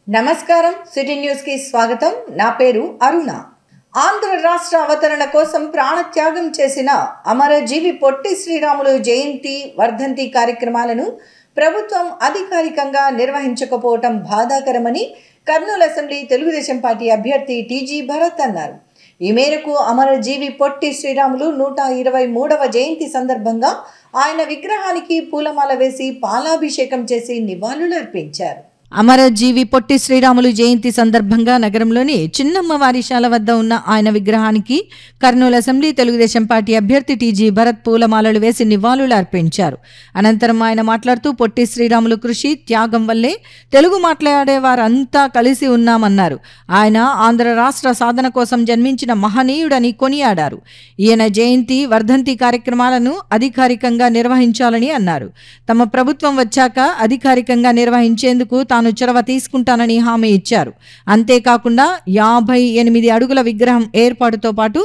నమస్కారం, city news కి స్వాగతం. నా పేరు అరుణ. ఆంధ్ర రాష్ట్ర అవతరణ కోసం ప్రాణత్యాగం చేసిన అమరజీవి పొట్టి శ్రీరాములు జయంతి వర్ధంతి కార్యక్రమాలను ప్రభుత్వం అధికారికంగా నిర్వహించకపోవటం బాధాకరమని కర్నూలు అసెంబ్లీ తెలుగుదేశం పార్టీ అభ్యర్థి టీజీ భరత్ అన్నారు. ఈ మేరకు అమరజీవి పొట్టి శ్రీరాములు 123వ జయంతి సందర్భంగా ఆయన విగ్రహానికి పూలమాల వేసి పాలాభిషేకం చేసి నివాళులర్పించారు. అమరజీవి పొట్టి శ్రీరాములు జయంతి సందర్భంగా నగరంలోని చిన్నమ్మ వారిశాల వద్ద ఉన్న ఆయన విగ్రహానికి కర్నూలు అసెంబ్లీ తెలుగుదేశం పార్టీ అభ్యర్థి టీజీ భరత్ పూలమాలలు వేసి నివాళులు అర్పించారు. అనంతరం ఆయన మాట్లాడుతూ పొట్టి శ్రీరాములు కృషి త్యాగం వల్లే తెలుగు మాట్లాడే వారంతా కలిసి ఉన్నామన్నారు. ఆయన ఆంధ్ర రాష్ట్ర సాధన కోసం జన్మించిన మహనీయుడని కొనియాడారు. ఈయన జయంతి వర్ధంతి కార్యక్రమాలను అధికారికంగా నిర్వహించాలని అన్నారు. తమ ప్రభుత్వం వచ్చాక అధికారికంగా నిర్వహించేందుకు తాను చొరవ తీసుకుంటానని హామీ ఇచ్చారు. అంతేకాకుండా 58 అడుగుల విగ్రహం ఏర్పాటుతో పాటు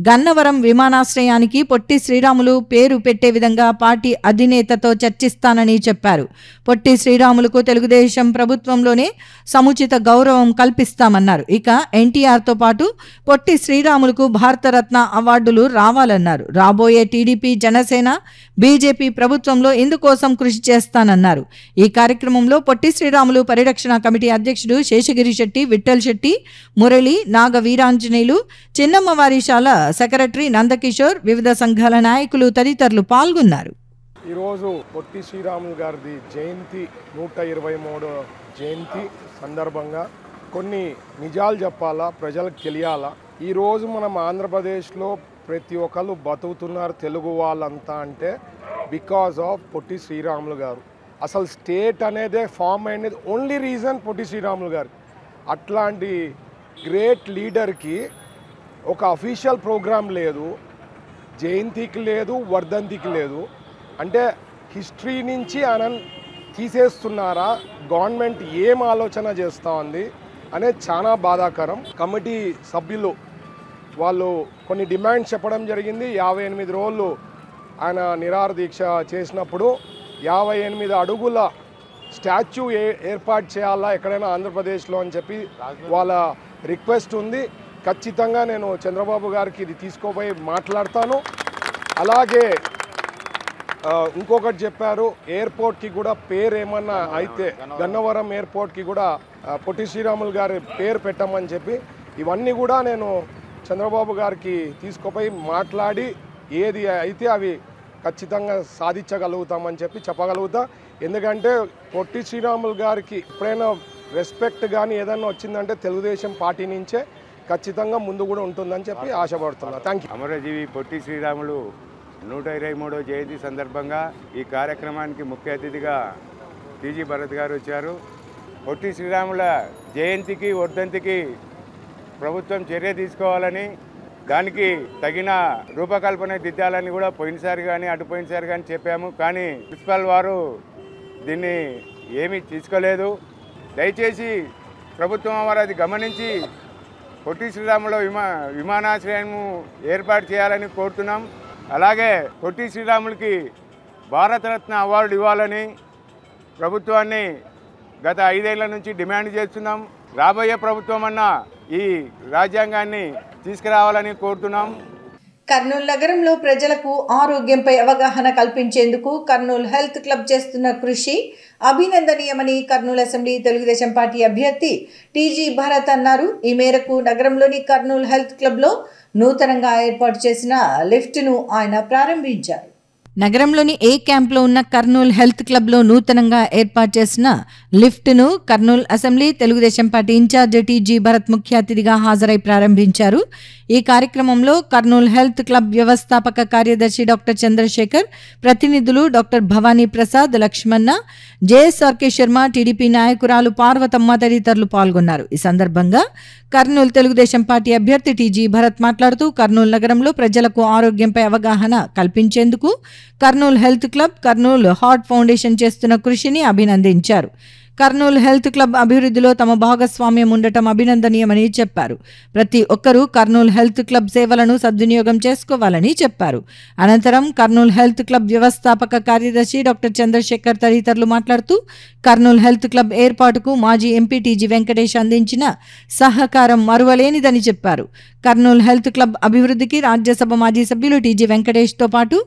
గన్నవరం విమానాశ్రయానికి పొట్టి శ్రీరాములు పేరు పెట్టే విధంగా పార్టీ అధినేతతో చర్చిస్తానని చెప్పారు. పొట్టి శ్రీరాములకు తెలుగుదేశం ప్రభుత్వంలోనే సముచిత గౌరవం కల్పిస్తామన్నారు. ఇక ఎన్టీఆర్తో పాటు పొట్టి శ్రీరాములకు భారతరత్న అవార్డులు రావాలన్నారు. రాబోయే టీడీపీ, జనసేన, బీజేపీ ప్రభుత్వంలో ఇందుకోసం కృషి చేస్తానన్నారు. ఈ కార్యక్రమంలో పొట్టి శ్రీరాములు పరిరక్షణ కమిటీ అధ్యక్షుడు శేషగిరి శెట్టి, విఠల్ శెట్టి, మురళి, నాగ వీరాంజనేయులు, చిన్నమ్మ వారిశాల సెక్రటరీ నందకిషోర్, వివిధ సంఘాల నాయకులు తదితరులు పాల్గొన్నారు. ఈరోజు పొట్టి శ్రీరాములు గారిది జయంతి 123వ జయంతి సందర్భంగా కొన్ని నిజాలు చెప్పాలా, ప్రజలకు తెలియాలా. ఈరోజు మనం ఆంధ్రప్రదేశ్లో ప్రతి ఒక్కరు బతుకుతున్నారు తెలుగు వాళ్ళంతా అంటే బికాజ్ ఆఫ్ పొట్టి శ్రీరాములు గారు. అసలు స్టేట్ అనేదే ఫామ్ అయినది ఓన్లీ రీజన్ పొట్టి శ్రీరాములు గారు. అట్లాంటి గ్రేట్ లీడర్కి ఒక అఫీషియల్ ప్రోగ్రాం లేదు, జయంతికి లేదు, వర్ధంతికి లేదు. అంటే హిస్టరీ నుంచి ఆయన తీసేస్తున్నారా, గవర్నమెంట్ ఏం ఆలోచన చేస్తూ ఉంది అనేది చాలా బాధాకరం. కమిటీ సభ్యులు వాళ్ళు కొన్ని డిమాండ్స్ చెప్పడం జరిగింది. 58 రోజులు ఆయన నిరాహార దీక్ష చేసినప్పుడు 58 అడుగుల స్టాచ్యూ ఏర్పాటు చేయాలా ఎక్కడైనా ఆంధ్రప్రదేశ్లో అని చెప్పి వాళ్ళ రిక్వెస్ట్ ఉంది. ఖచ్చితంగా నేను చంద్రబాబు గారికి ఇది తీసుకోపోయి మాట్లాడతాను. అలాగే ఇంకొకటి చెప్పారు, ఎయిర్పోర్ట్కి కూడా పేరు ఏమన్నా అయితే గన్నవరం ఎయిర్పోర్ట్కి కూడా పొట్టి శ్రీరాములు గారి పేరు పెట్టమని చెప్పి ఇవన్నీ కూడా నేను చంద్రబాబు గారికి తీసుకుపోయి మాట్లాడి ఏది అయితే అవి ఖచ్చితంగా సాధించగలుగుతామని చెప్పి చెప్పగలుగుతా. ఎందుకంటే పొట్టి శ్రీరాములు గారికి ఎప్పుడైనా రెస్పెక్ట్ కానీ ఏదైనా వచ్చిందంటే తెలుగుదేశం పార్టీ నుంచే ఖచ్చితంగా ముందు కూడా ఉంటుందని చెప్పి ఆశపడుతున్నా. Thank you. అమరజీవి పొట్టి శ్రీరాములు 123వ జయంతి సందర్భంగా ఈ కార్యక్రమానికి ముఖ్య అతిథిగా టీజీ భరత్ గారు వచ్చారు. పొట్టి శ్రీరాముల జయంతికి, వర్ధంతికి ప్రభుత్వం చర్య తీసుకోవాలని, దానికి తగిన రూపకల్పన దిద్దాలని కూడా పోయినసారి కానీ అటుపోయినసారి కానీ చెప్పాము. కానీ ప్రిన్సిపల్ వారు దీన్ని ఏమీ తీసుకోలేదు. దయచేసి ప్రభుత్వం వారు అది గమనించి పొట్టి శ్రీరాముల విమానాశ్రయం ఏర్పాటు చేయాలని కోరుతున్నాం. అలాగే పొట్టి శ్రీరాములకి భారతరత్న అవార్డు ఇవ్వాలని ప్రభుత్వాన్ని గత 5 ఏళ్ల నుంచి డిమాండ్ చేస్తున్నాం. రాబోయే ప్రభుత్వం అన్న ఈ రాజ్యాంగాన్ని తీసుకురావాలని కోరుతున్నాం. కర్నూలు నగరంలో ప్రజలకు ఆరోగ్యంపై అవగాహన కల్పించేందుకు కర్నూలు హెల్త్ క్లబ్ చేస్తున్న కృషి అభినందనీయమని కర్నూలు అసెంబ్లీ తెలుగుదేశం పార్టీ అభ్యర్థి టీజీ భరత్ అన్నారు. ఈ మేరకు నగరంలోని కర్నూలు హెల్త్ క్లబ్లో నూతనంగా ఏర్పాటు చేసిన లిఫ్ట్ను ఆయన ప్రారంభించారు. నగరంలోని ఏ క్యాంప్లో ఉన్న కర్నూలు హెల్త్ క్లబ్లో నూతనంగా ఏర్పాటు చేసిన లిఫ్ట్ను Kurnool assembly Telugu Desam party incharge TG Bharath ముఖ్య అతిథిగా హాజరై ప్రారంభించారు. ఈ కార్యక్రమంలో కర్నూలు హెల్త్ క్లబ్ వ్యవస్థాపక కార్యదర్శి డాక్టర్ చంద్రశేఖర్, ప్రతినిధులు డాక్టర్ భవానీ ప్రసాద్, లక్ష్మణ, జేఎస్ఆర్కే శర్మ, టీడీపీ నాయకురాలు పార్వతమ్మ తదితరులు పాల్గొన్నారు. ఈ సందర్భంగా కర్నూలు తెలుగుదేశం పార్టీ అభ్యర్థి టీజీ భరత్ మాట్లాడుతూ కర్నూలు నగరంలో ప్రజలకు ఆరోగ్యంపై అవగాహన కల్పించేందుకు Kurnool health club, Kurnool heart foundation చేస్తున్న కృషిని అభినందించారు. కర్నూలు హెల్త్ క్లబ్ అభివృద్ధిలో తమ భాగస్వామ్యం ఉండటం అభినందనీయమని చెప్పారు. ప్రతి ఒక్కరూ కర్నూలు హెల్త్ క్లబ్ సేవలను సద్వినియోగం చేసుకోవాలని చెప్పారు. అనంతరం కర్నూలు హెల్త్ క్లబ్ వ్యవస్థాపక కార్యదర్శి డాక్టర్ చంద్రశేఖర్ తదితరులు మాట్లాడుతూ కర్నూలు హెల్త్ క్లబ్ ఏర్పాటుకు మాజీ ఎంపీ టీజీ వెంకటేష్ అందించిన సహకారం మరువలేనిదని చెప్పారు. కర్నూలు హెల్త్ క్లబ్ అభివృద్ధికి రాజ్యసభ మాజీ సభ్యులు టీజీ వెంకటేష్తో పాటు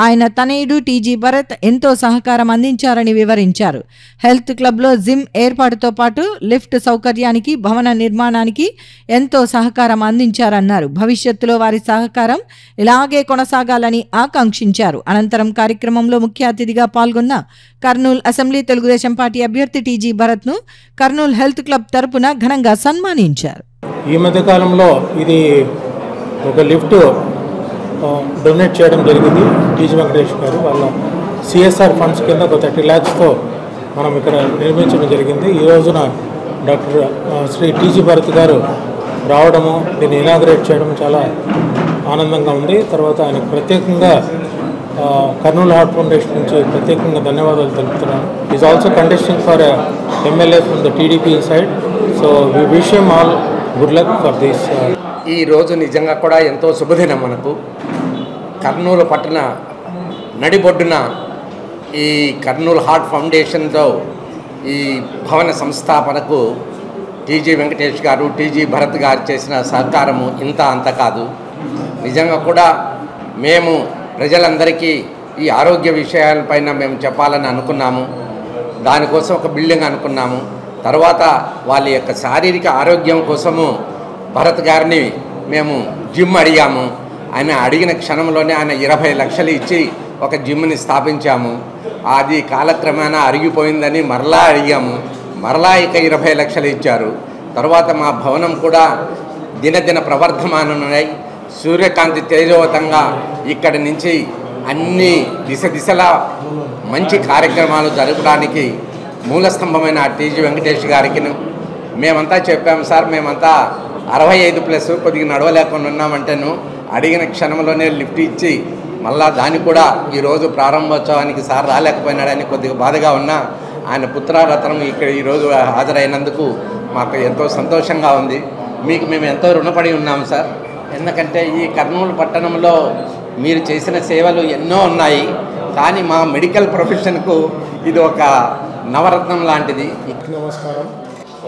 ఆయన తనయుడు టీజీ భరత్ ఎంతో సహకారం అందించారని వివరించారు. హెల్త్ క్లబ్లో జిమ్ ఏర్పాటుతో పాటు లిఫ్ట్ సౌకర్యానికి, భవన నిర్మాణానికి ఎంతో సహకారం అందించారన్నారు. భవిష్యత్తులో వారి సహకారం ఇలాగే కొనసాగాలని ఆకాంక్షించారు. అనంతరం కార్యక్రమంలో ముఖ్య అతిథిగా పాల్గొన్న కర్నూలు అసెంబ్లీ తెలుగుదేశం పార్టీ అభ్యర్థి టీజీ భరత్ను కర్నూలు హెల్త్ క్లబ్ తరపున ఘనంగా సన్మానించారు. ఈ మధ్య కాలంలో ఇది ఒక లిఫ్ట్ డొనేట్ చేయడం జరిగింది. టీజీ వెంకటేష్ గారు వాళ్ళ సిఎస్ఆర్ ఫండ్స్ కింద ఒక 30 lakhsతో మనం ఇక్కడ నిర్మించడం జరిగింది. ఈ రోజున డాక్టర్ శ్రీ టీజీ భరత్ గారు రావడము, దీన్ని ఇనాగ్రేట్ చేయడం చాలా ఆనందంగా ఉంది. తర్వాత ఆయనకు ప్రత్యేకంగా కర్నూలు హార్ట్ ఫౌండేషన్ నుంచి ప్రత్యేకంగా ధన్యవాదాలు తెలుపుతున్నాను. Is also contesting for MLA from the TDP side. So we wish him all good luck for this. ఈ రోజు నిజంగా కూడా ఎంతో శుభదినం. మనకు కర్నూలు పట్టణ నడిబొడ్డున ఈ కర్నూలు హార్ట్ ఫౌండేషన్తో ఈ భవన సంస్థాపనకు టీజీ వెంకటేష్ గారు, టీజీ భరత్ గారు చేసిన సహకారము ఇంత అంత కాదు. నిజంగా కూడా మేము ప్రజలందరికీ ఈ ఆరోగ్య విషయాలపైన మేము చెప్పాలని అనుకున్నాము. దానికోసం ఒక బిల్డింగ్ అనుకున్నాము. తర్వాత వాళ్ళ యొక్క శారీరక ఆరోగ్యం కోసము భరత్ గారిని మేము జిమ్ అడిగాము. ఆయన అడిగిన క్షణంలోనే ఆయన 20 లక్షలు ఇచ్చి ఒక జిమ్ని స్థాపించాము. అది కాలక్రమేణా అరిగిపోయిందని మరలా అడిగాము. మరలా ఇక 20 లక్షలు ఇచ్చారు. తర్వాత మా భవనం కూడా దినదిన ప్రవర్ధమానమై సూర్యకాంతి తేజోవతంగా ఇక్కడి నుంచి అన్ని దిశలా మంచి కార్యక్రమాలు జరపడానికి మూలస్తంభమైన టీజీ వెంకటేష్ గారికి మేమంతా చెప్పాము. సార్ మేమంతా 65+ కొద్దిగా నడవలేకుండా ఉన్నామంటేను అడిగిన క్షణంలోనే లిఫ్ట్ ఇచ్చి మళ్ళా దాన్ని కూడా ఈరోజు ప్రారంభోత్సవానికి సార్ రాలేకపోయినాడని కొద్దిగా బాధగా ఉన్నా ఆయన పుత్రరత్నం ఇక్కడ ఈరోజు హాజరైనందుకు మాకు ఎంతో సంతోషంగా ఉంది. మీకు మేము ఎంతో రుణపడి ఉన్నాము సార్. ఎందుకంటే ఈ కర్నూలు పట్టణంలో మీరు చేసిన సేవలు ఎన్నో ఉన్నాయి. కానీ మా మెడికల్ ప్రొఫెషన్కు ఇది ఒక నవరత్నం లాంటిది. నమస్కారం.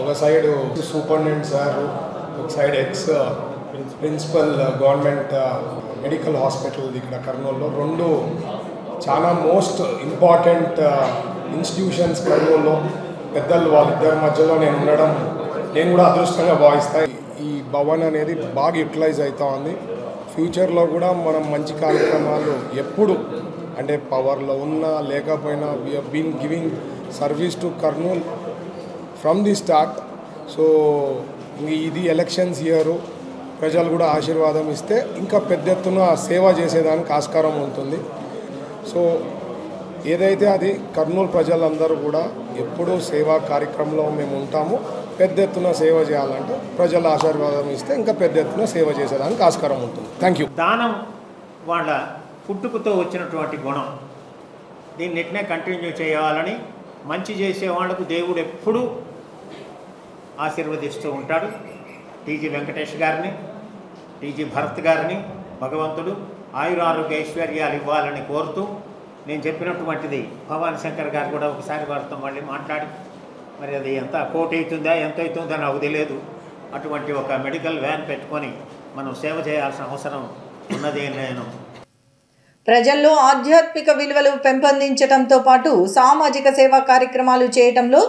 ఒక సైడ్ సూపరింటెండెంట్ సార్, ఒక side ex principal government medical hospital ఇక్కడ కర్నూలులో 2 చాలా మోస్ట్ ఇంపార్టెంట్ ఇన్స్టిట్యూషన్స్ కర్నూలులో. పెద్దలు వాళ్ళిద్దరి మధ్యలో నేను ఉండడం నేను కూడా అదృష్టంగా భావిస్తాను. ఈ భవన్ అనేది బాగా యూటిలైజ్ అవుతూ ఉంది. ఫ్యూచర్లో కూడా మనం మంచి కార్యక్రమాలు ఎప్పుడు అంటే పవర్లో ఉన్నా లేకపోయినా we have been giving service to Kurnool from the start. So ఇది ఎలక్షన్స్ ఇయర్, ప్రజలు కూడా ఆశీర్వాదం ఇస్తే ఇంకా పెద్ద ఎత్తున సేవ చేసేదానికి ఆస్కారం ఉంటుంది. సో ఏదైతే అది కర్నూలు ప్రజలందరూ కూడా ఎప్పుడూ సేవా కార్యక్రమంలో మేము ఉంటాము. పెద్ద ఎత్తున సేవ చేయాలంటే ప్రజల ఆశీర్వాదం ఇస్తే ఇంకా పెద్ద ఎత్తున సేవ చేసేదానికి ఆస్కారం ఉంటుంది. Thank you. దానం వాళ్ళ పుట్టుకతో వచ్చినటువంటి గుణం, దీన్ని నెట్నే కంటిన్యూ చేయాలని మంచి చేసే వాళ్లకు దేవుడు ఎప్పుడూ ఆశీర్వదిస్తూ ఉంటాడు. టీజీ వెంకటేష్ గారిని, టీజీ భరత్ గారిని భగవంతుడు ఆయురారోగ్య ఐశ్వర్యాలు ఇవ్వాలని కోరుతూ, నేను చెప్పినటువంటిది భవానీ శంకర్ గారు కూడా ఒకసారి వారితో మళ్ళీ మాట్లాడి, మరి అది ఎంత కోటి అవుతుందా ఎంత అవుతుందో నాకు తెలియదు, అటువంటి ఒక మెడికల్ వ్యాన్ పెట్టుకొని మనం సేవ చేయాల్సిన అవసరం ఉన్నది నేను. ప్రజల్లో ఆధ్యాత్మిక విలువలు పెంపొందించడంతో పాటు సామాజిక సేవా కార్యక్రమాలు చేయడంలో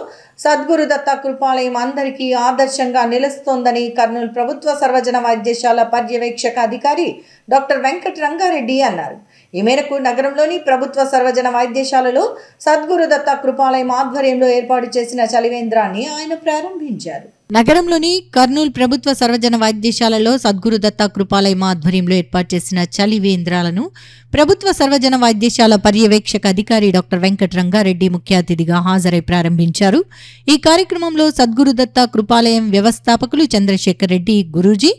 సద్గురు దత్త కృపాలయం అందరికీ ఆదర్శంగా నిలుస్తోందని కర్నూలు ప్రభుత్వ సర్వజన వైద్యశాల పర్యవేక్షక అధికారి డాక్టర్ వెంకట రంగారెడ్డి అన్నారు. ఈ మేరకు నగరంలోని ప్రభుత్వ సర్వజన వైద్యశాలలో సద్గురు దత్త కృపాలయం ఆధ్వర్యంలో ఏర్పాటు చేసిన చలివేంద్రాన్ని ఆయన ప్రారంభించారు. నగరంలోని కర్నూలు ప్రభుత్వ సర్వజన వైద్యశాలలో సద్గురు దత్త కృపాలయం ఆధ్వర్యంలో ఏర్పాటు చేసిన చలివేంద్రాలను ప్రభుత్వ సర్వజన వైద్యశాల పర్యవేక్షక అధికారి డాక్టర్ వెంకట రంగారెడ్డి ముఖ్య అతిథిగా హాజరై ప్రారంభించారు. ఈ కార్యక్రమంలో సద్గురు దత్త కృపాలయం వ్యవస్థాపకులు చంద్రశేఖర్ రెడ్డి గురూజీ,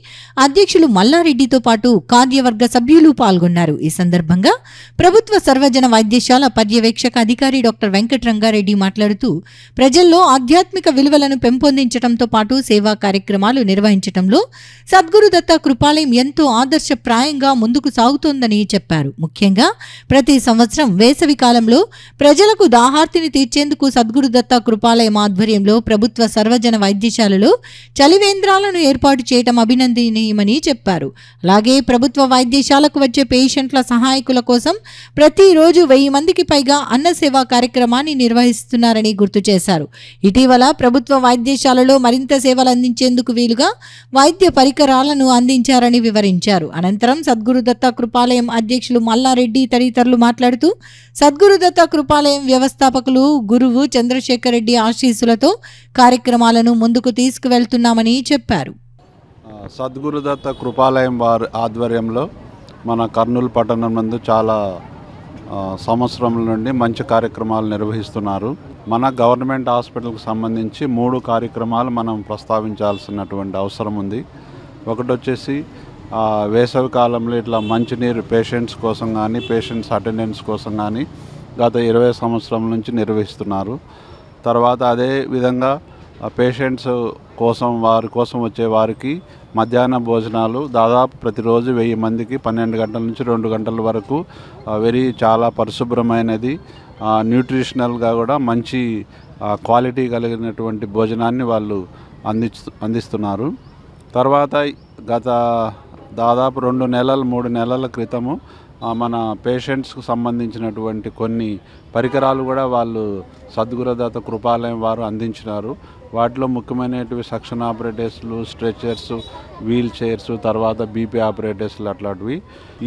అధ్యక్షులు మల్లారెడ్డితో పాటు కార్యవర్గ సభ్యులు పాల్గొన్నారు. ఈ సందర్భంగా ప్రభుత్వ సర్వజన వైద్యశాల పర్యవేక్షక అధికారి డాక్టర్ వెంకట రంగారెడ్డి మాట్లాడుతూ ప్రజల్లో ఆధ్యాత్మిక విలువలను పెంపొందించడంతో పాటు సేవా కార్యక్రమాలు నిర్వహించడంలో సద్గురు దత్త కృపాలయం ఎంతో ఆదర్శప్రాయంగా ముందుకు సాగుతోందని చెప్పారు. ముఖ్యంగా ప్రతి సంవత్సరం వేసవి కాలంలో ప్రజలకు దాహార్తిని తీర్చేందుకు సద్గురు దత్త కృపాలయం ఆధ్వర్యంలో ప్రభుత్వ సర్వజన వైద్యశాలలో చలివేంద్రాలను ఏర్పాటు చేయడం అభినందనీయమని చెప్పారు. అలాగే ప్రభుత్వ వైద్యశాలకు వచ్చే పేషెంట్ల సహాయకుల కోసం ప్రతిరోజు 1000 మందికి పైగా అన్న సేవా కార్యక్రమాన్ని నిర్వహిస్తున్నారని గుర్తు చేశారు. ఇటీవల ప్రభుత్వ వైద్యశాలలో మరింత సేవలు అందించేందుకు వీలుగా వైద్య పరికరాలను అందించారని వివరించారు. అనంతరం సద్గురు దత్త కృపాలయం అధ్యక్షులు మల్లారెడ్డి తదితరులు మాట్లాడుతూ సద్గురు దత్త కృపాలయం వ్యవస్థాపకులు గురువు చంద్రశేఖర్ రెడ్డి ఆశీస్సులతో కార్యక్రమాలను ముందుకు తీసుకువెళ్తున్నామని చెప్పారు. సద్గురు దత్త కృపాలయం వారి ఆధ్వర్యంలో మన కర్నూలు పట్టణం నందు చాలా సంవత్సరం నుండి మంచి కార్యక్రమాలు నిర్వహిస్తున్నారు. మన గవర్నమెంట్ హాస్పిటల్కి సంబంధించి 3 కార్యక్రమాలు మనం ప్రస్తావించాల్సినటువంటి అవసరం ఉంది. ఒకటి వచ్చేసి వేసవి కాలంలో ఇట్లా మంచినీరు పేషెంట్స్ కోసం కానీ పేషెంట్స్ అటెండెన్స్ కోసం కానీ గత 20 సంవత్సరాల నుంచి నిర్వహిస్తున్నారు. తర్వాత అదే విధంగా పేషెంట్స్ కోసం వారి కోసం వచ్చే వారికి మధ్యాహ్న భోజనాలు దాదాపు ప్రతిరోజు 1000 మందికి 12 గంటల నుంచి 2 గంటల వరకు చాలా పరిశుభ్రమైనది, న్యూట్రిషనల్గా కూడా మంచి క్వాలిటీ కలిగినటువంటి భోజనాన్ని వాళ్ళు అందిస్తున్నారు. తర్వాత గత దాదాపు 2 నెలలు 3 నెలల క్రితము మన పేషెంట్స్కు సంబంధించినటువంటి కొన్ని పరికరాలు కూడా వాళ్ళు సద్గురు దత్త కృపాలయం వారు అందించినారు. వాటిలో ముఖ్యమైనవి సక్షన్ ఆపరేటర్స్లు, స్ట్రెచర్స్, వీల్ చైర్స్, తర్వాత బీపీ ఆపరేటర్స్లు అట్లాంటివి.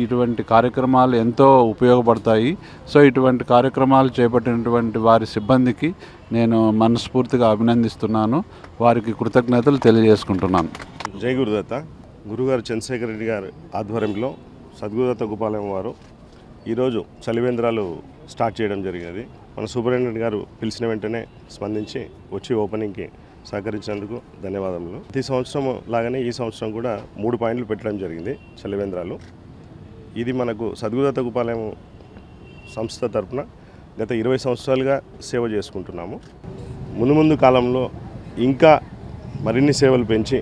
ఇటువంటి కార్యక్రమాలు ఎంతో ఉపయోగపడతాయి. సో ఇటువంటి కార్యక్రమాలు చేపట్టినటువంటి వారి సిబ్బందికి నేను మనస్ఫూర్తిగా అభినందిస్తున్నాను, వారికి కృతజ్ఞతలు తెలియజేసుకుంటున్నాను. జై గురుదత్త. గురుగారు చంద్రశేఖర్ రెడ్డి గారి ఆధ్వర్యంలో సద్గురు దత్త కృపాలయం వారు ఈరోజు చలివేంద్రాలు స్టార్ట్ చేయడం జరిగినది. మన సూపరింటెండెంట్ గారు పిలిచిన వెంటనే స్పందించి వచ్చి ఓపెనింగ్కి సహకరించినందుకు ధన్యవాదములు. ప్రతి సంవత్సరం లాగానే ఈ సంవత్సరం కూడా 3 పాయింట్లు పెట్టడం జరిగింది చలివేంద్రాలు. ఇది మనకు సద్గురు దత్త కృపాలయం సంస్థ తరఫున గత 20 సంవత్సరాలుగా సేవ చేసుకుంటున్నాము. ముందు కాలంలో ఇంకా మరిన్ని సేవలు పెంచి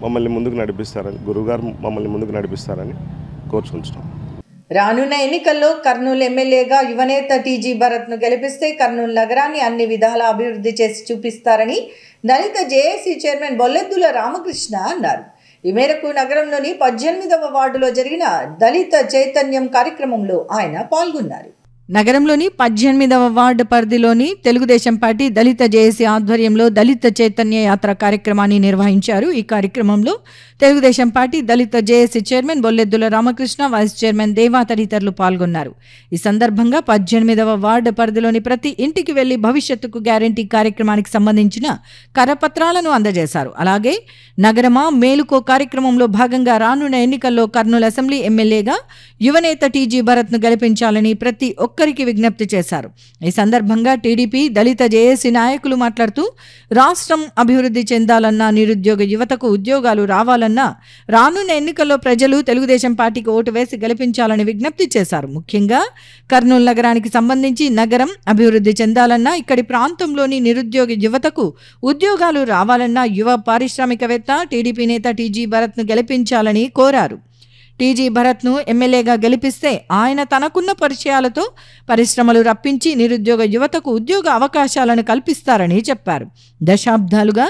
మమ్మల్ని ముందుకు నడిపిస్తారని, గురువుగారు మమ్మల్ని ముందుకు నడిపిస్తారని కోరుకుంటున్నాం. రానున్న ఎన్నికల్లో కర్నూలు ఎమ్మెల్యేగా యువనేత టీజీ భరత్ను గెలిపిస్తే కర్నూలు నగరాన్ని అన్ని విధాలా అభివృద్ధి చేసి చూపిస్తారని దళిత జేఏసీ చైర్మన్ బొల్లెద్దుల రామకృష్ణ అన్నారు. ఈ మేరకు నగరంలోని 18వ వార్డులో జరిగిన దళిత చైతన్యం కార్యక్రమంలో ఆయన పాల్గొన్నారు. నగరంలోని 18వ వార్డు పరిధిలోని తెలుగుదేశం పార్టీ దళిత జేఏసీ ఆధ్వర్యంలో దళిత చైతన్య యాత్ర కార్యక్రమాన్ని నిర్వహించారు. ఈ కార్యక్రమంలో తెలుగుదేశం పార్టీ దళిత JAC chairman Bolleddula Ramakrishna, vice chairman Deva తదితరులు పాల్గొన్నారు. ఈ సందర్భంగా 18వ వార్డు పరిధిలోని ప్రతి ఇంటికి వెళ్లి భవిష్యత్తుకు గ్యారంటీ కార్యక్రమానికి సంబంధించిన కరపత్రాలను అందజేశారు. అలాగే నగరమా మేలుకో కార్యక్రమంలో భాగంగా రానున్న ఎన్నికల్లో కర్నూలు అసెంబ్లీ ఎమ్మెల్యేగా యువనేత టీజీ భరత్ను గెలిపించాలని ప్రతి ఒక్కరికి విజ్ఞప్తి చేశారు. ఈ సందర్భంగా టీడీపీ దళిత జేఏసీ నాయకులు మాట్లాడుతూ రాష్ట్రం అభివృద్ధి చెందాలన్నా, నిరుద్యోగ యువతకు ఉద్యోగాలు రావాలన్నా రానున్న ఎన్నికల్లో ప్రజలు తెలుగుదేశం పార్టీకి ఓటు వేసి గెలిపించాలని విజ్ఞప్తి చేశారు. ముఖ్యంగా కర్నూలు నగరానికి సంబంధించి నగరం అభివృద్ధి చెందాలన్నా, ఇక్కడి ప్రాంతంలోని నిరుద్యోగ యువతకు ఉద్యోగాలు రావాలన్నా యువ పారిశ్రామికవేత్త టీడీపీ నేత టీజీ భరత్ను గెలిపించాలని కోరారు. టీజీ భరత్ను ఎమ్మెల్యేగా గెలిపిస్తే ఆయన తనకున్న పరిచయాలతో పరిశ్రమలు రప్పించి నిరుద్యోగ యువతకు ఉద్యోగ అవకాశాలను కల్పిస్తారని చెప్పారు. దశాబ్దాలుగా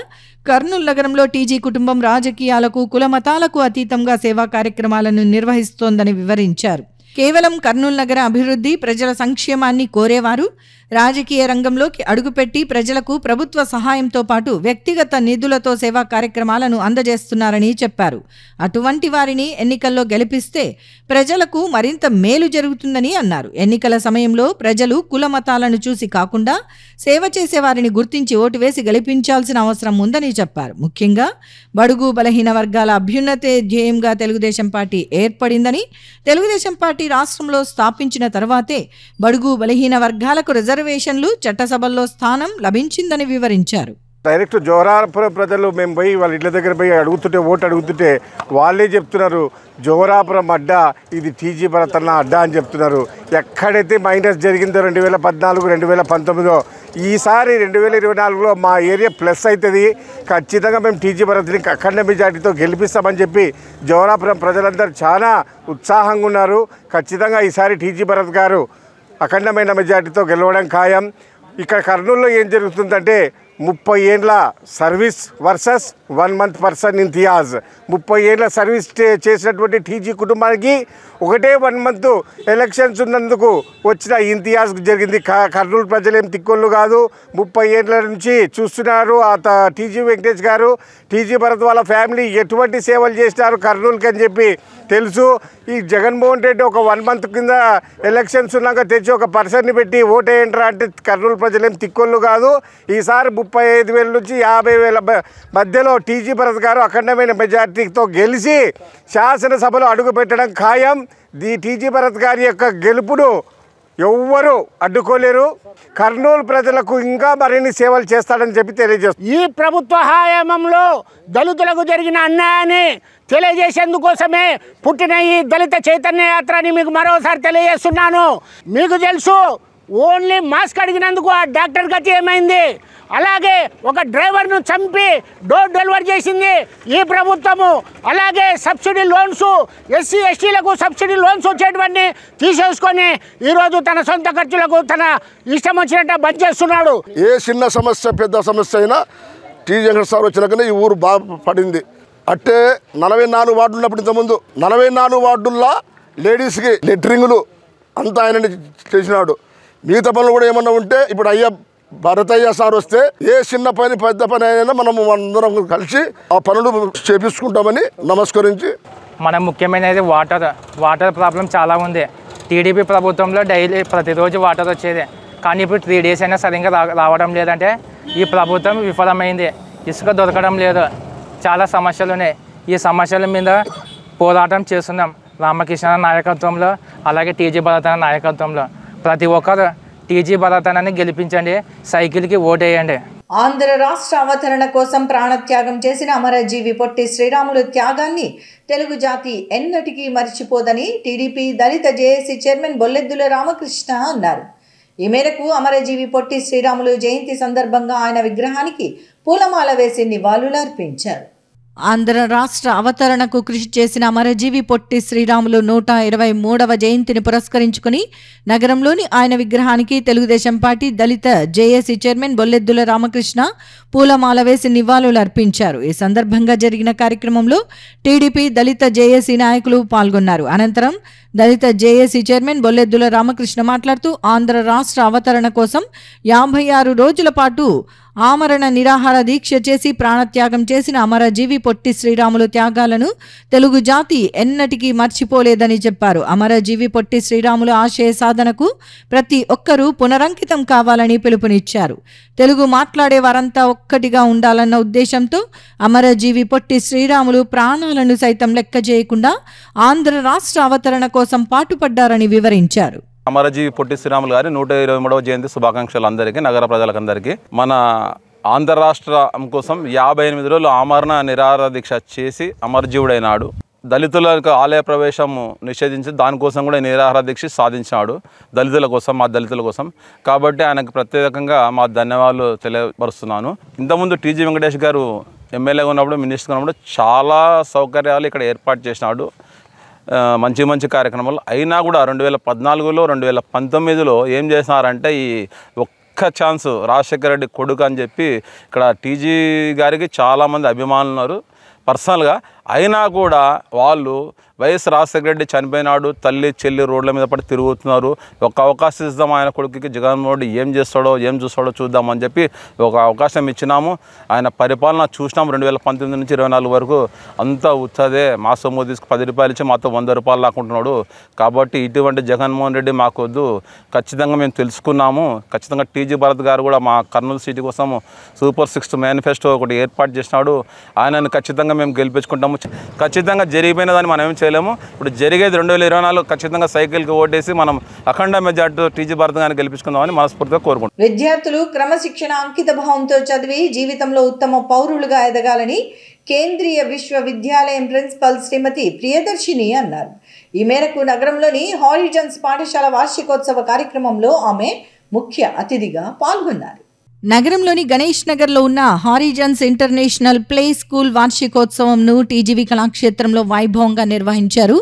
కర్నూలు నగరంలో టీజీ కుటుంబం రాజకీయాలకు, కుల మతాలకు అతీతంగా సేవా కార్యక్రమాలను నిర్వహిస్తోందని వివరించారు. కేవలం కర్నూలు నగర అభివృద్ధి, ప్రజల సంక్షేమాన్ని కోరేవారు. రాజకీయ రంగంలోకి అడుగుపెట్టి ప్రజలకు ప్రభుత్వ సహాయంతో పాటు వ్యక్తిగత నిధులతో సేవా కార్యక్రమాలను అందజేస్తున్నారని చెప్పారు. అటువంటి వారిని ఎన్నికల్లో గెలిపిస్తే ప్రజలకు మరింత మేలు జరుగుతుందని అన్నారు. ఎన్నికల సమయంలో ప్రజలు కుల మతాలను చూసి కాకుండా సేవ చేసే వారిని గుర్తించి ఓటు వేసి గెలిపించాల్సిన అవసరం ఉందని చెప్పారు. ముఖ్యంగా బడుగు బలహీన వర్గాల అభ్యున్నతే ధ్యేయంగా తెలుగుదేశం పార్టీ ఏర్పడిందని, తెలుగుదేశం పార్టీ రాష్ట్రంలో స్థాపించిన తర్వాతే బడుగు బలహీన వర్గాలకు రిజర్వేషన్లు, చట్టసభల్లో స్థానం లభించిందని వివరించారు. డైరెక్ట్ జోరాపురం ప్రజలు మేము పోయి వాళ్ళ ఇళ్ళ దగ్గర పోయి ఓటు అడుగుతుంటే వాళ్ళే చెప్తున్నారు జోరాపురం అడ్డా, ఇది టీజీ భరత్ అన్న అడ్డా అని చెప్తున్నారు. ఎక్కడైతే మైనస్ జరిగిందో 2014, 2019, ఈసారి 2024లో మా ఏరియా ప్లస్ అవుతుంది. ఖచ్చితంగా మేము టీజీ భరత్ని అఖండ మెజార్టీతో గెలిపిస్తామని చెప్పి జోరాపురం ప్రజలందరూ చాలా ఉత్సాహంగా ఉన్నారు. ఖచ్చితంగా ఈసారి టీజీ భరత్ గారు అఖండమైన మెజార్టీతో గెలవడం ఖాయం. ఇక్కడ కర్నూలులో ఏం జరుగుతుందంటే 30 ఏళ్ళ service versus 1 month person Imtiaz. 30 ఏళ్ళ సర్వీస్ చేసినటువంటి టీజీ కుటుంబానికి ఒకటే 1 మంత్ ఎలక్షన్స్ ఉన్నందుకు వచ్చిన ఇంతియాజ్ జరిగింది. కర్నూలు ప్రజలు ఏం తిక్కోళ్ళు కాదు, 30 ఏళ్ళ నుంచి చూస్తున్నారు. టీజీ వెంకటేష్ గారు, టీజీ భరత్ వాళ్ళ ఫ్యామిలీ ఎటువంటి సేవలు చేసినారు కర్నూలుకి అని చెప్పి తెలుసు. ఈ జగన్మోహన్ రెడ్డి ఒక 1 మంత్ కింద ఎలక్షన్స్ ఉన్నాక తెచ్చి ఒక పర్సన్ని పెట్టి ఓటేయంట్రా అంటే కర్నూలు ప్రజలేం తిక్కోళ్ళు కాదు. ఈసారి 35,000 నుంచి 50,000 మధ్యలో టీజీ భరత్ గారు అఖండమైన మెజార్టీతో గెలిచి శాసనసభలో అడుగు పెట్టడం ఖాయం. టీజీ భరత్ గారి యొక్క గెలుపును ఎవ్వరూ అడ్డుకోలేరు. కర్నూలు ప్రజలకు ఇంకా మరిన్ని సేవలు చేస్తాడని చెప్పి తెలియజేస్తారు. ఈ ప్రభుత్వ హయాంలో దళితులకు జరిగిన అన్యాయాన్ని తెలియజేసేందుకోసమే పుట్టిన ఈ దళిత చైతన్య యాత్రని మీకు మరోసారి తెలియజేస్తున్నాను. మీకు తెలుసు, ఓన్లీ మాస్క్ అడిగినందుకు ఆ డాక్టర్ గతి ఏమైంది, అలాగే ఒక డ్రైవర్ను చంపి డోర్ డెలివరీ చేసింది ఈ ప్రభుత్వము. అలాగే సబ్సిడీ లోన్స్, ఎస్సీ ఎస్టీలకు సబ్సిడీ లోన్స్ వచ్చేటువంటి తీసేసుకొని ఈరోజు తన సొంత ఖర్చులకు తన ఇష్టం వచ్చినట్టు బంద్ చేస్తున్నాడు. ఏ చిన్న సమస్య పెద్ద సమస్య అయినా టీజీ వెంకట సార్ వచ్చినాకనే ఈ ఊరు బాగా పడింది. అంటే 44 వార్డులు ఉన్నప్పుడు ఇంతకుముందు 44 వార్డుల్లో లేడీస్కి లెటరింగులు అంతా ఆయన చేసినాడు. మిగతా పనులు కూడా ఏమన్నా ఉంటే ఇప్పుడు భరతయ్య సార్ వస్తే ఏ చిన్న పని పెద్ద పని అయినా మనం అందరం కలిసి ఆ పనులు చేపించుకుంటామని నమస్కరించి. మన ముఖ్యమైనది వాటర్ ప్రాబ్లం చాలా ఉంది. టీడీపీ ప్రభుత్వంలో డైలీ ప్రతిరోజు వాటర్ వచ్చేది, కానీ ఇప్పుడు 3 days అయినా సరిగ్గా రావడం లేదంటే ఈ ప్రభుత్వం విఫలమైంది. ఇసుక దొరకడం లేదు, చాలా సమస్యలు ఉన్నాయి. ఈ సమస్యల మీద పోరాటం చేస్తున్నాం రామకృష్ణ నాయకత్వంలో, అలాగే టీజీ భరత్ నాయకత్వంలో. ప్రతి ఒక్కరు టీజీ భరత్ గెలిపించండి, సైకిల్కి ఓటేయండి. ఆంధ్ర రాష్ట్ర అవతరణ కోసం ప్రాణత్యాగం చేసిన అమరజీవి పొట్టి శ్రీరాములు త్యాగాన్ని తెలుగు జాతి ఎన్నటికీ మర్చిపోదని టీడీపీ దళిత జేఏసీ చైర్మన్ బొల్లెద్దుల రామకృష్ణ అన్నారు. ఈ మేరకు అమరజీవి పొట్టి శ్రీరాములు జయంతి సందర్భంగా ఆయన విగ్రహానికి పూలమాల వేసి నివాళులర్పించారు. ఆంధ్ర రాష్ట్ర అవతరణకు కృషి చేసిన అమరజీవి పొట్టి శ్రీరాములు 123వ జయంతిని పురస్కరించుకుని నగరంలోని ఆయన విగ్రహానికి తెలుగుదేశం పార్టీ దళిత జేఏసీ చైర్మన్ బొల్లెద్దుల రామకృష్ణ పూలమాల వేసి నివాళులర్పించారు. ఈ సందర్భంగా జరిగిన కార్యక్రమంలో టీడీపీ దళిత జేఏసీ నాయకులు పాల్గొన్నారు. అనంతరం దళిత జేఏసీ చైర్మన్ బొల్లెద్దుల రామకృష్ణ మాట్లాడుతూ ఆంధ్ర రాష్ట్ర అవతరణ కోసం 56 రోజుల పాటు ఆమరణ నిరాహార దీక్ష చేసి ప్రాణత్యాగం చేసిన అమరజీవి పొట్టి శ్రీరాములు త్యాగాలను తెలుగు జాతి ఎన్నటికీ మర్చిపోలేదని చెప్పారు. అమరజీవి పొట్టి శ్రీరాములు ఆశయ సాధనకు ప్రతి ఒక్కరూ పునరంకితం కావాలని పిలుపునిచ్చారు. తెలుగు మాట్లాడే వారంతా ఒక్కటిగా ఉండాలన్న ఉద్దేశంతో అమరజీవి పొట్టి శ్రీరాములు ప్రాణాలను సైతం లెక్క చేయకుండా ఆంధ్ర రాష్ట్ర అవతరణ కోసం పాటుపడ్డారని వివరించారు. అమరజీవి పొట్టి శ్రీరాములు గారి 123వ జయంతి శుభాకాంక్షలు అందరికీ, నగర ప్రజలకందరికీ. మన ఆంధ్ర రాష్ట్రం కోసం 58 రోజులు ఆమరణ నిరాహార దీక్ష చేసి అమరజీవుడైనాడు. దళితులకు ఆలయ ప్రవేశం నిషేధించి దానికోసం కూడా నిరాహార దీక్ష సాధించాడు, దళితుల కోసం, మా దళితుల కోసం. కాబట్టి ఆయనకు ప్రత్యేకంగా మా ధన్యవాదాలు తెలియపరుస్తున్నాను. ఇంతకుముందు టీజీ వెంకటేష్ గారు ఎమ్మెల్యేగా ఉన్నప్పుడు, మినిస్టర్గా ఉన్నప్పుడు చాలా సౌకర్యాలు ఇక్కడ ఏర్పాటు చేసినాడు, మంచి మంచి కార్యక్రమాలు. అయినా కూడా 2014లో 2019లో ఏం చేసినారంటే ఈ ఒక్క ఛాన్స్ రాజశేఖర రెడ్డి కొడుకు అని చెప్పి ఇక్కడ టీజీ గారికి చాలామంది అభిమానులు ఉన్నారు. పర్సనల్గా అయినా కూడా వాళ్ళు వైఎస్ రాజశేఖర రెడ్డి చనిపోయినాడు, తల్లి చెల్లి రోడ్ల మీద పడి తిరుగుతున్నారు, ఒక అవకాశం ఇద్దాం ఆయన కొడుకుకి, జగన్మోహన్ రెడ్డి ఏం చేస్తాడో ఏం చూస్తాడో చూద్దామని చెప్పి ఒక అవకాశం ఇచ్చినాము. ఆయన పరిపాలన చూసినాము. 2019 నుంచి 24 వరకు అంతా ఉత్తదే, మా సొమ్ము తీసుకు 10 రూపాయలు ఇచ్చి మాతో 100 రూపాయలు లాక్కుంటున్నాడు. కాబట్టి ఇటువంటి జగన్మోహన్ రెడ్డి మాకు వద్దు, ఖచ్చితంగా మేము తెలుసుకున్నాము. ఖచ్చితంగా టీజీ భరత్ గారు కూడా మా కర్నూలు సిటీ కోసం సూపర్ 6 మేనిఫెస్టో ఒకటి ఏర్పాటు చేసినాడు. ఆయనను ఖచ్చితంగా మేము గెలిపించుకుంటాము. ఖచ్చితంగా జరిగిపోయిన దాన్ని మనం ఏం చేయలేము. ఇప్పుడు జరిగేది 2024 ఖచ్చితంగా సైకిల్కి ఓటేసి మనం అఖండ మెజార్టీతో టీజీ భరత్ గారిని గెలిపించుకుందామని మనస్ఫూర్తిగా కోరుకుంటున్నాం. విద్యార్థులు క్రమశిక్షణ అంకిత భావంతో చదివి జీవితంలో ఉత్తమ పౌరులుగా ఎదగాలని కేంద్రీయ విశ్వవిద్యాలయం ప్రిన్సిపల్ శ్రీమతి ప్రియదర్శిని అన్నారు. ఈ మేరకు నగరంలోని హారిజన్స్ పాఠశాల వార్షికోత్సవ కార్యక్రమంలో ఆమె ముఖ్య అతిథిగా పాల్గొన్నారు. నగరంలోని గణేష్ నగర్లో ఉన్న హారిజన్స్ ఇంటర్నేషనల్ ప్లే స్కూల్ వార్షికోత్సవంను టీజీవీ కళాక్షేత్రంలో వైభవంగా నిర్వహించారు.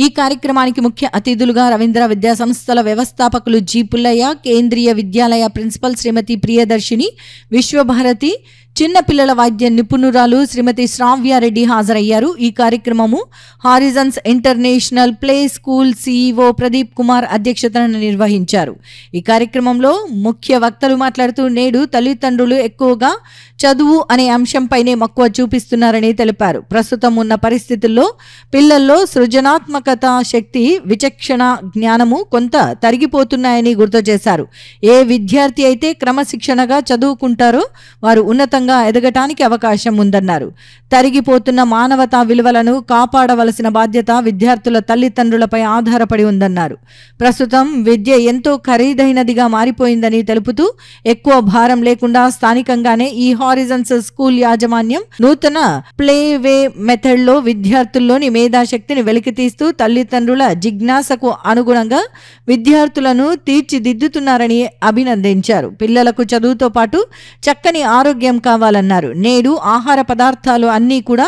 ఈ కార్యక్రమానికి ముఖ్య అతిథులుగా రవీంద్ర విద్యా సంస్థల వ్యవస్థాపకులు జి పుల్లయ్య, కేంద్రీయ విద్యాలయ ప్రిన్సిపల్ శ్రీమతి ప్రియదర్శిని, విశ్వభారతి చిన్నపిల్లల వైద్య నిపుణురాలు శ్రీమతి శ్రావ్యారెడ్డి హాజరయ్యారు. ఈ కార్యక్రమము horizons international play school CEO Pradeep Kumar అధ్యక్షతన నిర్వహించారు. ఈ కార్యక్రమంలో ముఖ్య వక్తలు మాట్లాడుతూ నేడు తల్లిదండ్రులు ఎక్కువగా చదువు అనే అంశంపైనే మక్కువ చూపిస్తున్నారని తెలిపారు. ప్రస్తుతం ఉన్న పరిస్థితుల్లో పిల్లల్లో సృజనాత్మకత శక్తి, విచక్షణ జ్ఞానము కొంత తరిగిపోతున్నాయని గుర్తు చేశారు. ఏ విద్యార్థి అయితే క్రమశిక్షణగా చదువుకుంటారో వారు ఉన్నతంగా ఎదగటానికి అవకాశం ఉందన్నారు. తరిగిపోతున్న మానవతా విలువలను కాపాడవలసిన బాధ్యత విద్యార్థుల తల్లిదండ్రులపై ఆధారపడి ఉందన్నారు. ప్రస్తుతం విద్య ఎంతో ఖరీదైనదిగా మారిపోయిందని తెలుపుతూ ఎక్కువ భారం లేకుండా స్థానికంగానే ఈ హారిజన్స్ స్కూల్ యాజమాన్యం నూతన ప్లేవే మెథడ్లో విద్యార్థుల్లోని మేధాశక్తిని వెలికితీస్తూ తల్లిదండ్రుల జిజ్ఞాసకు అనుగుణంగా విద్యార్థులను తీర్చిదిద్దుతున్నారని అభినందించారు. పిల్లలకు చదువుతో పాటు చక్కని ఆరోగ్యం కావాలన్నారు. నేడు ఆహార పదార్థాలు అన్నీ కూడా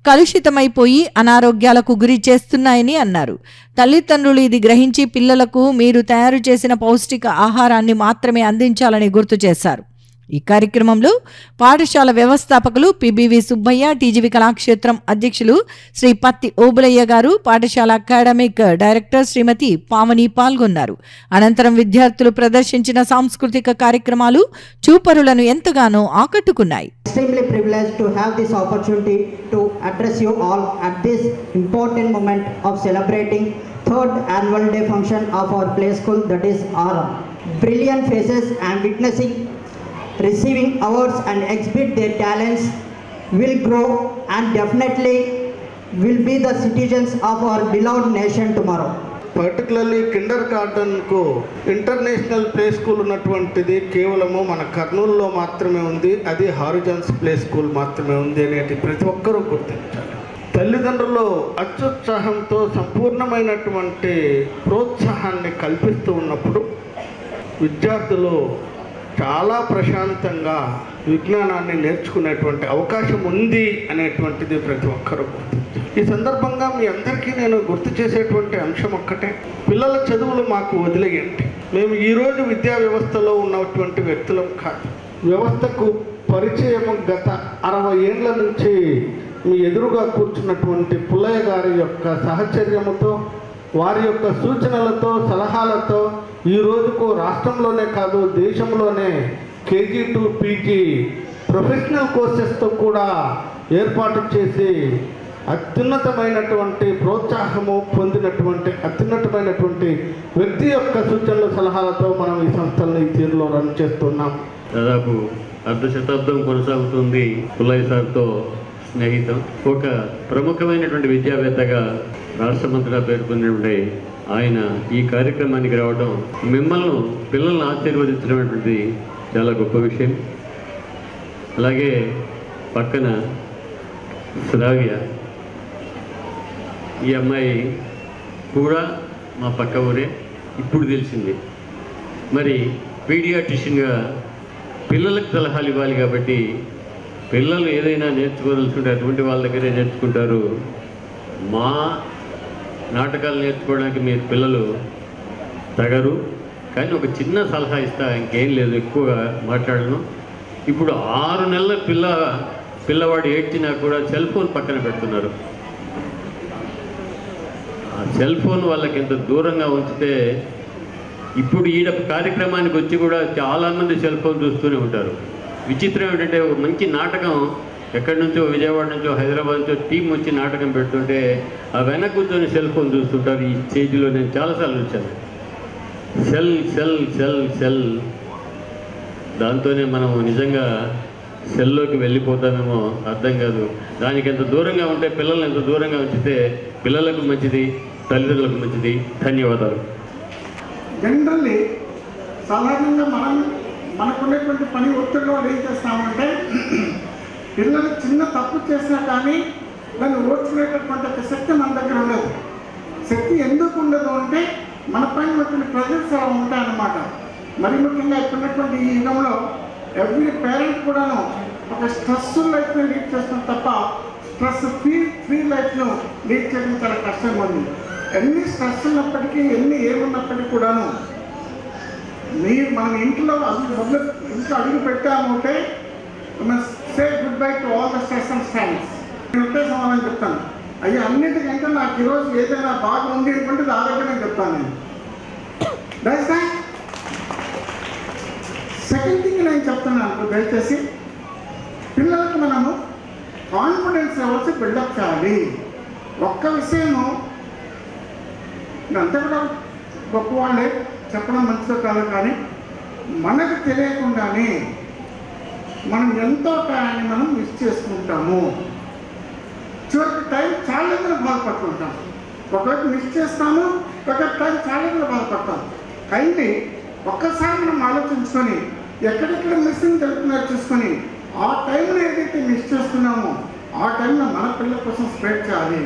కలుషితమైపోయి అనారోగ్యాలకు గురి చేస్తున్నాయని అన్నారు. తల్లిదండ్రులు ఇది గ్రహించి పిల్లలకు మీరు తయారు చేసిన పౌష్టిక ఆహారాన్ని మాత్రమే అందించాలని గుర్తు చేశారు. ఈ కార్యక్రమంలో పాఠశాల వ్యవస్థాపకులు పిబివి సుబ్బయ్య, టీజీవీ కళాక్షేత్రం అధ్యక్షులు శ్రీ పత్తి ఓబులయ్య గారు, పాఠశాల అకాడమిక్ డైరెక్టర్ శ్రీమతి పావని పాల్గొన్నారు. అనంతరం విద్యార్థులు ప్రదర్శించిన సాంస్కృతిక కార్యక్రమాలు చూపరులను ఎంతగానో ఆకట్టుకున్నాయి. Extremely privileged to have this opportunity to address you all at this important moment of celebrating 3rd annual day function of our play school, that is Aram. Brilliant faces and witnessing receiving awards and exhibit their talents will grow and definitely will be the citizens of our beloved nation tomorrow. Particularly కిండర్ గార్డెన్కు international play school ఉన్నటువంటిది కేవలము మన కర్నూలులో మాత్రమే ఉంది. అది horizons play school మాత్రమే ఉంది అనేది ప్రతి ఒక్కరూ గుర్తించాలి. తల్లిదండ్రులు అత్యుత్సాహంతో సంపూర్ణమైనటువంటి ప్రోత్సాహాన్ని కల్పిస్తూ ఉన్నప్పుడు విద్యార్థులు చాలా ప్రశాంతంగా విజ్ఞానాన్ని నేర్చుకునేటువంటి అవకాశం ఉంది అనేటువంటిది ప్రతి ఒక్కరూ గుర్తించాలి. ఈ సందర్భంగా మీ అందరికీ నేను గుర్తు చేసేటువంటి అంశం ఒక్కటే, పిల్లల చదువులు మాకు వదిలేయండి. మేము ఈరోజు విద్యా వ్యవస్థలో ఉన్నటువంటి వ్యక్తులం కాదు. వ్యవస్థకు పరిచయం గత 60 ఏళ్ల నుంచి మీ ఎదురుగా కూర్చున్నటువంటి పుల్లయ్య గారి యొక్క సహచర్యముతో, వారి యొక్క సూచనలతో, సలహాలతో ఈ రోజుకు రాష్ట్రంలోనే కాదు దేశంలోనే కేజీ టు పీజీ ప్రొఫెషనల్ కోర్సెస్తో కూడా ఏర్పాటు చేసి అత్యున్నతమైనటువంటి ప్రోత్సాహము పొందినటువంటి అత్యున్నతమైనటువంటి వ్యక్తి యొక్క సూచనలు, సలహాలతో మనం ఈ సంస్థలను ఈ తీరులో రన్ చేస్తున్నాం. దాదాపు అర్ధ శతాబ్దం కొనసాగుతుంది పుల్లయ్య సార్తో స్నేహితం. ఒక ప్రముఖమైనటువంటి విద్యావేత్తగా రాష్ట్రమంతటా పేర్కొన్నటువంటి ఆయన ఈ కార్యక్రమానికి రావడం, మిమ్మల్ని పిల్లల్ని ఆశీర్వదించినటువంటిది చాలా గొప్ప విషయం. అలాగే పక్కన శ్రావ్య, ఈ అమ్మాయి కూడా మా పక్క ఊరే, ఇప్పుడు తెలిసింది. మరి పీడియాట్రిషియన్గా పిల్లలకు సలహాలు ఇవ్వాలి కాబట్టి పిల్లలు ఏదైనా నేర్చుకోవాల్సింటే అటువంటి వాళ్ళ దగ్గరే నేర్చుకుంటారు. మా నాటకాలు నేర్చుకోవడానికి మీరు పిల్లలు తగరు, కానీ ఒక చిన్న సలహా ఇస్తా, ఇంకేం లేదు, ఎక్కువగా మాట్లాడను. ఇప్పుడు 6 నెలల పిల్ల పిల్లవాడు ఏడ్చినా కూడా సెల్ ఫోన్ పక్కన పెడుతున్నారు. ఆ సెల్ ఫోన్ వాళ్ళకి ఎంత దూరంగా ఉంచితే ఇప్పుడు ఈ కార్యక్రమానికి వచ్చి కూడా చాలామంది సెల్ ఫోన్ చూస్తూనే ఉంటారు. విచిత్రం ఏంటంటే ఒక మంచి నాటకం ఎక్కడి నుంచో విజయవాడ నుంచో హైదరాబాద్ నుంచో టీం వచ్చి నాటకం పెడుతుంటే ఆ వెనక కూర్చొని సెల్ ఫోన్ చూస్తుంటారు. ఈ స్టేజ్లో నేను చాలాసార్లు వచ్చాను. సెల్ సెల్ సెల్ సెల్ దాంతోనే మనం నిజంగా సెల్లోకి వెళ్ళిపోతామేమో అర్థం కాదు. దానికి ఎంత దూరంగా ఉంటే పిల్లల్ని ఎంత దూరంగా ఉంచితే పిల్లలకు మంచిది, తల్లిదండ్రులకు మంచిది. ధన్యవాదాలు. జనరల్లీ సాధారణంగా మనకున్నటువంటి పని ఒత్తిడిలో ఏం చేస్తామంటే పిల్లలు చిన్న తప్పు చేసినా కానీ దాన్ని ఓర్చుకునేటటువంటి ఒక శక్తి మన దగ్గర ఉండదు. శక్తి ఎందుకు ఉండదు అంటే మన పైన వచ్చిన ప్రెజర్స్ అలా ఉంటాయన్నమాట. మరి ముఖ్యంగా ఇప్పుడున్నటువంటి ఈ యుగంలో ఎవ్రీ పేరెంట్ కూడాను ఒక స్ట్రెస్ఫుల్ లైఫ్ని లీడ్ చేస్తున్నారు తప్ప స్ట్రెస్ ఫ్రీ లైఫ్ను లీడ్ చేయడం చాలా కష్టంగా ఉంది. ఎన్ని స్ట్రెస్ ఉన్నప్పటికీ ఏమున్నప్పటికీ కూడాను మనం ఇంట్లో అడుగు పెట్టామంటే say good bye to all the stress and strains. నేను ఒకటే సమాధానం చెప్తాను, అయ్యా అన్నింటికంటే నాకు ఈరోజు ఏదైనా బాగా ఉంది అనుకుంటే దాదాపు నేను చెప్తాను. నేను సెకండ్ థింగ్ నేను చెప్తున్నాను, దయచేసి పిల్లలకు మనము కాన్ఫిడెన్స్ లెవెల్స్ బిల్డప్ చేయాలి. ఒక్క విషయము అంతా కూడా గొప్పవాళ్ళే చెప్పడం మంచిదో కాదు, కానీ మనకు తెలియకుండానే మనం ఎంతో టైంని మనం మిస్ చేసుకుంటాము. చివరికి టైం చాలా బాధపడుతుంటాం. ఒకవైపు మిస్ చేస్తాము, ఒక టైం చాలా బాధపడతాం. అయితే ఒక్కసారి మనం ఆలోచించుకొని ఎక్కడెక్కడ మిస్సింగ్ జరుగుతున్నారో చూసుకొని ఆ టైంలో ఏదైతే మిస్ చేస్తున్నామో ఆ టైంలో మన పిల్లల కోసం స్ప్రెడ్ చేయాలి.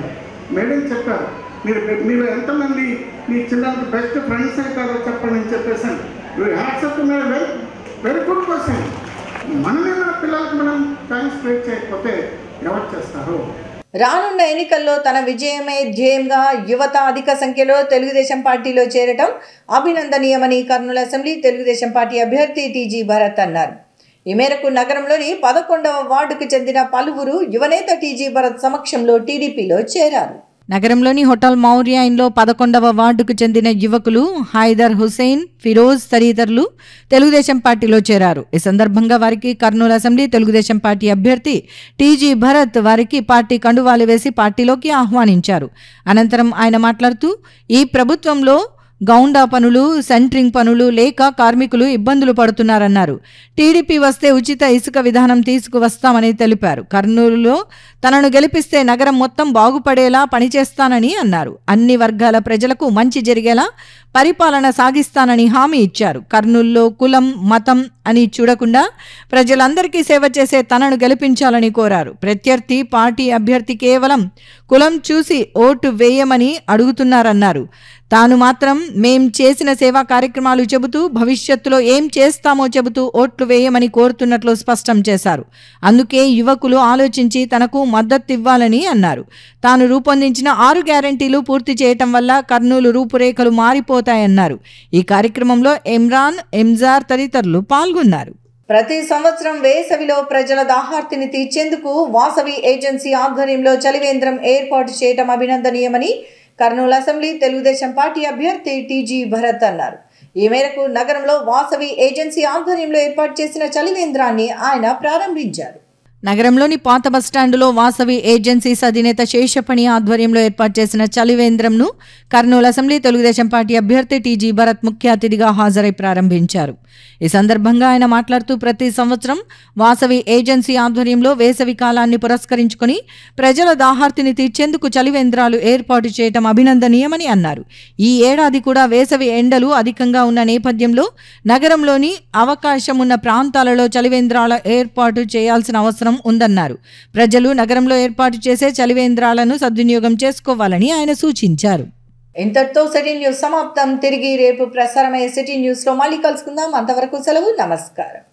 మేడం చెప్పారు, మీరు ఎంతమంది మీ చిల్డ్రన్కి బెస్ట్ ఫ్రెండ్స్ అవుతారో చెప్పండి అని చెప్పేసాను. Accept very good question. మనమే మన పిల్లలకు మనం టైం స్ప్రెడ్ చేయకపోతే ఎవరు చేస్తారు? రానున్న ఎన్నికల్లో తన విజయమే ధ్యేయంగా యువత అధిక సంఖ్యలో తెలుగుదేశం పార్టీలో చేరటం అభినందనీయమని కర్నూలు అసెంబ్లీ తెలుగుదేశం పార్టీ అభ్యర్థి టీజీ భరత్ అన్నారు. ఈ మేరకు నగరంలోని 11వ వార్డుకు చెందిన పలువురు యువనేత టీజీ భరత్ సమక్షంలో టీడీపీలో చేరారు. నగరంలోని హోటల్ మౌర్యాయిన్లో 11వ వార్డుకు చెందిన యువకులు హైదర్ హుసేన్, ఫిరోజ్ తదితరులు తెలుగుదేశం పార్టీలో చేరారు. ఈ సందర్భంగా వారికి కర్నూలు అసెంబ్లీ తెలుగుదేశం పార్టీ అభ్యర్థి టీజీ భరత్ వారికి పార్టీ కండువాలు వేసి పార్టీలోకి ఆహ్వానించారు. అనంతరం ఆయన మాట్లాడుతూ ఈ ప్రభుత్వంలో గౌండా పనులు, సెంట్రింగ్ పనులు లేక కార్మికులు ఇబ్బందులు పడుతున్నారన్నారు. టీడీపీ వస్తే ఉచిత ఇసుక విధానం తీసుకువస్తామని తెలిపారు. కర్నూలులో తనను గెలిపిస్తే నగరం మొత్తం బాగుపడేలా పనిచేస్తానని అన్నారు. అన్ని వర్గాల ప్రజలకు మంచి జరిగేలా పరిపాలన సాగిస్తానని హామీ ఇచ్చారు. కర్నూలులో కులం, మతం అని చూడకుండా ప్రజలందరికీ సేవ చేసే తనను గెలిపించాలని కోరారు. ప్రత్యర్థి పార్టీ అభ్యర్థి కేవలం కులం చూసి ఓటు వేయమని అడుగుతున్నారన్నారు. తాను మాత్రం మేం చేసిన సేవా కార్యక్రమాలు చెబుతూ భవిష్యత్తులో ఏం చేస్తామో చెబుతూ ఓట్లు వేయమని కోరుతున్నట్లు స్పష్టం చేశారు. అందుకే యువకులు ఆలోచించి తనకు మద్దతు ఇవ్వాలని అన్నారు. తాను రూపొందించిన 6 గ్యారంటీలు పూర్తి చేయటం వల్ల కర్నూలు రూపురేఖలు మారిపోతాయన్నారు. ఈ కార్యక్రమంలో ఇమ్రాన్, ఎంజార్ తదితరులు పాల్గొన్నారు. ప్రతి సంవత్సరం వేసవిలో ప్రజల దాహార్తిని తీర్చేందుకు వాసవి ఏజెన్సీ ఆధ్వర్యంలో చలివేంద్రం ఏర్పాటు చేయటం అభినందనీయమని కర్నూలు అసెంబ్లీ తెలుగుదేశం పార్టీ అభ్యర్థి టీజీ భరత్ అన్నారు. ఈ మేరకు నగరంలో వాసవి ఏజెన్సీ ఆధ్వర్యంలో ఏర్పాటు చేసిన చలివేంద్రాన్ని ఆయన ప్రారంభించారు. నగరంలోని పాత బస్టాండులో వాసవి ఏజెన్సీస్ అధినేత శేషపణి ఆధ్వర్యంలో ఏర్పాటు చేసిన చలివేంద్రంను కర్నూలు అసెంబ్లీ తెలుగుదేశం పార్టీ అభ్యర్థి టీజీ భరత్ ముఖ్య అతిథిగా హాజరై ప్రారంభించారు. ఈ సందర్భంగా ఆయన మాట్లాడుతూ ప్రతి సంవత్సరం వాసవి ఏజెన్సీ ఆధ్వర్యంలో వేసవి కాలాన్ని పురస్కరించుకుని ప్రజల దాహార్తిని తీర్చేందుకు చలివేంద్రాలు ఏర్పాటు చేయటం అభినందనీయమని అన్నారు. ఈ ఏడాది కూడా వేసవి ఎండలు అధికంగా ఉన్న నేపథ్యంలో నగరంలోని అవకాశం ఉన్న ప్రాంతాలలో చలివేంద్రాల ఏర్పాటు చేయాల్సిన అవసరం ఉందన్నారు. ప్రజలు నగరంలో ఏర్పాటు చేసే చలివేంద్రాలను సద్వినియోగం చేసుకోవాలని ఆయన సూచించారు. ఇంతటితో సిటీ న్యూస్ సమాప్తం. తిరిగి రేపు ప్రసారమయ్యే సిటీ న్యూస్ లో మళ్ళీ కలుసుకుందాం. అంతవరకు సెలవు. నమస్కారం.